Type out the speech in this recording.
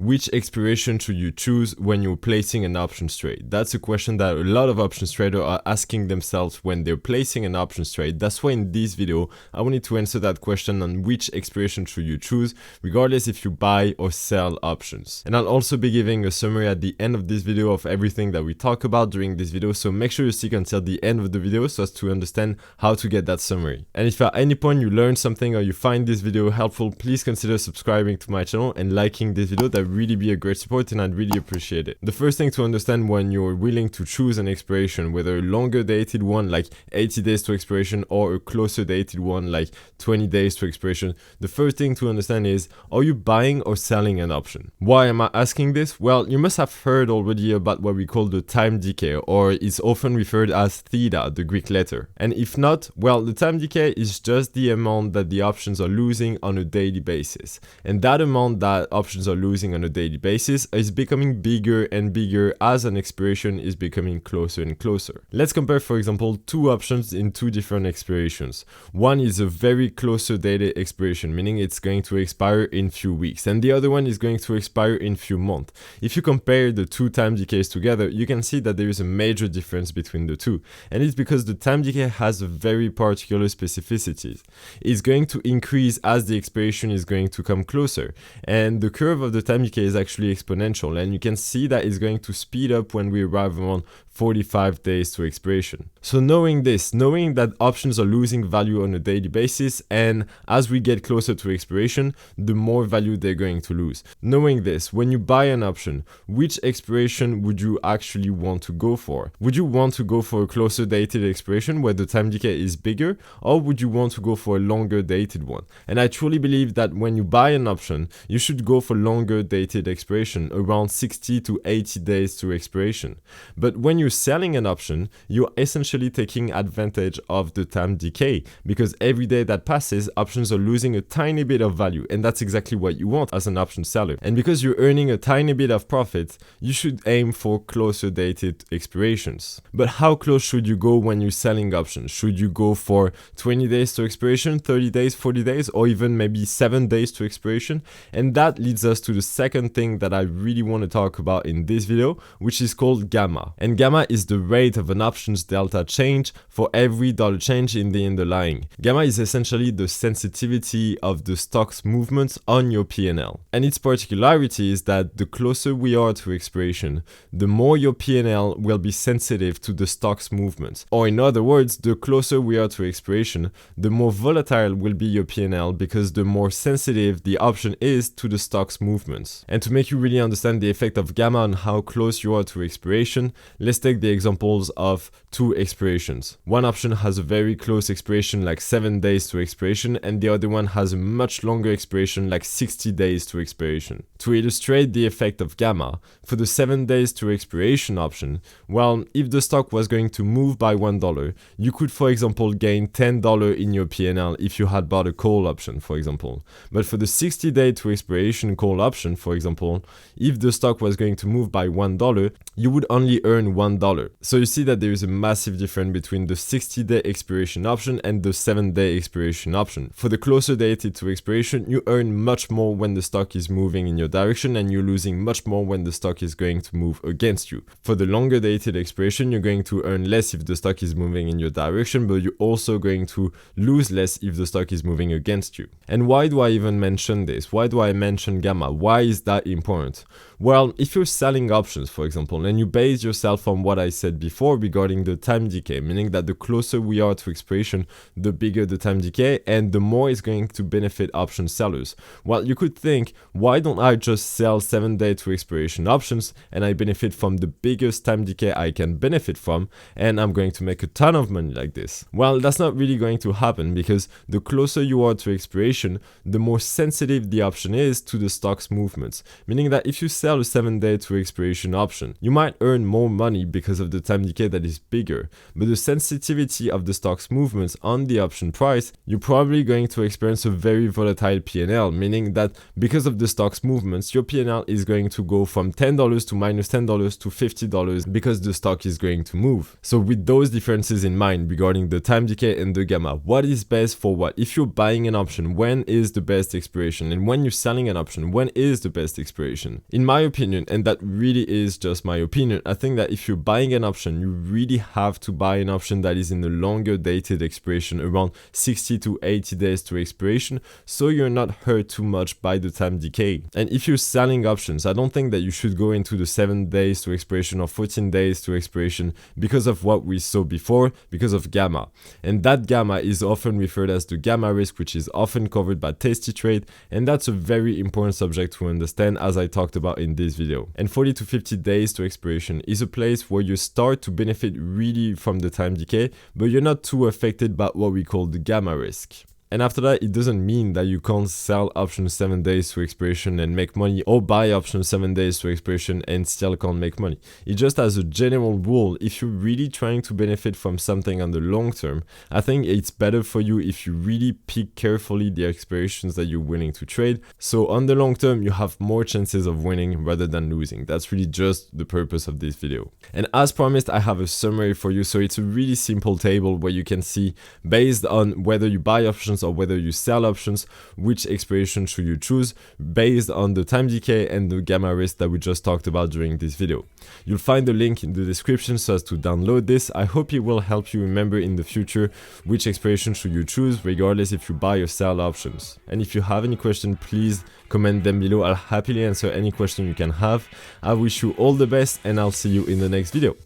which expiration should you choose when you're placing an options trade? That's a question that a lot of options traders are asking themselves when they're placing an options trade. That's why in this video, I wanted to answer that question on which expiration should you choose, regardless if you buy or sell options. And I'll also be giving a summary at the end of this video of everything that we talk about during this video, so make sure you stick until the end of the video so as to understand how to get that summary. And if at any point you learn something or you find this video helpful, please consider subscribing to my channel and liking this video. That would really be a great support and I'd really appreciate it. The first thing to understand when you're willing to choose an expiration, whether a longer dated one like 80 days to expiration or a closer dated one like 20 days to expiration, the first thing to understand is, are you buying or selling an option? Why am I asking this? Well, you must have heard already about what we call the time decay, or it's often referred as theta, the Greek letter. And if not, well, the time decay is just the amount that the options are losing on a daily basis. And that amount that options are losing on a daily basis is becoming bigger and bigger as an expiration is becoming closer and closer. Let's compare, for example, two options in two different expirations. One is a very closer dated expiration, meaning it's going to expire in few weeks, and the other one is going to expire in few months. If you compare the two time decays together, you can see that there is a major difference between the two, and it's because the time decay has a very particular specificity. It's going to increase as the expiration is going to come closer, and the curve of the time decay is actually exponential, and you can see that it's going to speed up when we arrive around 45 days to expiration. So knowing this, knowing that options are losing value on a daily basis, and as we get closer to expiration, the more value they're going to lose. Knowing this, when you buy an option, which expiration would you actually want to go for? Would you want to go for a closer dated expiration where the time decay is bigger, or would you want to go for a longer dated one? And I truly believe that when you buy an option, you should go for longer dated expiration, around 60 to 80 days to expiration. But when you're selling an option, you're essentially taking advantage of the time decay, because every day that passes, options are losing a tiny bit of value, and that's exactly what you want as an option seller. And because you're earning a tiny bit of profit, you should aim for closer dated expirations. But how close should you go when you're selling options? Should you go for 20 days to expiration, 30 days, 40 days, or even maybe 7 days to expiration? And that leads us to the second thing that I really want to talk about in this video, which is called gamma. And gamma is the rate of an option's delta change for every dollar change in the underlying. Gamma is essentially the sensitivity of the stock's movements on your P&L. And its particularity is that the closer we are to expiration, the more your P&L will be sensitive to the stock's movements. Or in other words, the closer we are to expiration, the more volatile will be your P&L, because the more sensitive the option is to the stock's movements. And to make you really understand the effect of gamma on how close you are to expiration, let's take the examples of two expirations. One option has a very close expiration like 7 days to expiration, and the other one has a much longer expiration like 60 days to expiration. To illustrate the effect of gamma, for the 7 days to expiration option, well, if the stock was going to move by $1, you could, for example, gain $10 in your P&L if you had bought a call option, for example. But for the 60-day to expiration call option, for example, if the stock was going to move by $1, you would only earn $1. So you see that there is a massive difference between the 60-day expiration option and the 7-day expiration option. For the closer dated to expiration, you earn much more when the stock is moving in your direction, and you're losing much more when the stock is going to move against you. For the longer dated expiration, you're going to earn less if the stock is moving in your direction, but you're also going to lose less if the stock is moving against you. And why do I even mention this? Why do I mention gamma? Why is that important? Well, if you're selling options, for example, and you base yourself on what I said before regarding the time decay, meaning that the closer we are to expiration, the bigger the time decay, and the more it's going to benefit option sellers. Well, you could think, why don't I just sell 7-day to expiration options and I benefit from the biggest time decay I can benefit from, and I'm going to make a ton of money like this? Well, that's not really going to happen, because the closer you are to expiration, the more sensitive the option is to the stock's movements, meaning that if you sell a 7-day to expiration option, you might earn more money because of the time decay that is bigger, but the sensitivity of the stock's movements on the option price, you're probably going to experience a very volatile P&L, meaning that because of the stock's movements, your P&L is going to go from $10 to minus $10 to $50 because the stock is going to move. So with those differences in mind regarding the time decay and the gamma, what is best for what? If you're buying an option, when is the best expiration? And when you're selling an option, when is the best expiration. In my opinion, and that really is just my opinion, I think that if you're buying an option, you really have to buy an option that is in a longer dated expiration, around 60 to 80 days to expiration, so you're not hurt too much by the time decay. And if you're selling options, I don't think that you should go into the 7 days to expiration or 14 days to expiration because of what we saw before, because of gamma. And that gamma is often referred as the gamma risk, which is often covered by tasty trade, and that's a very important subject to understand, as I talked about in this video. And 40 to 50 days to expiration is a place where you start to benefit really from the time decay, but you're not too affected by what we call the gamma risk. And after that, it doesn't mean that you can't sell options 7 days to expiration and make money, or buy options 7 days to expiration and still can't make money. It just as a general rule, if you're really trying to benefit from something on the long term, I think it's better for you if you really pick carefully the expirations that you're willing to trade. So on the long term, you have more chances of winning rather than losing. That's really just the purpose of this video. And as promised, I have a summary for you. So it's a really simple table where you can see, based on whether you buy options or whether you sell options, which expiration should you choose based on the time decay and the gamma risk that we just talked about during this video. You'll find the link in the description so as to download this. I hope it will help you remember in the future which expiration should you choose, regardless if you buy or sell options. And if you have any question, please comment them below. I'll happily answer any question you can have. I wish you all the best, and I'll see you in the next video.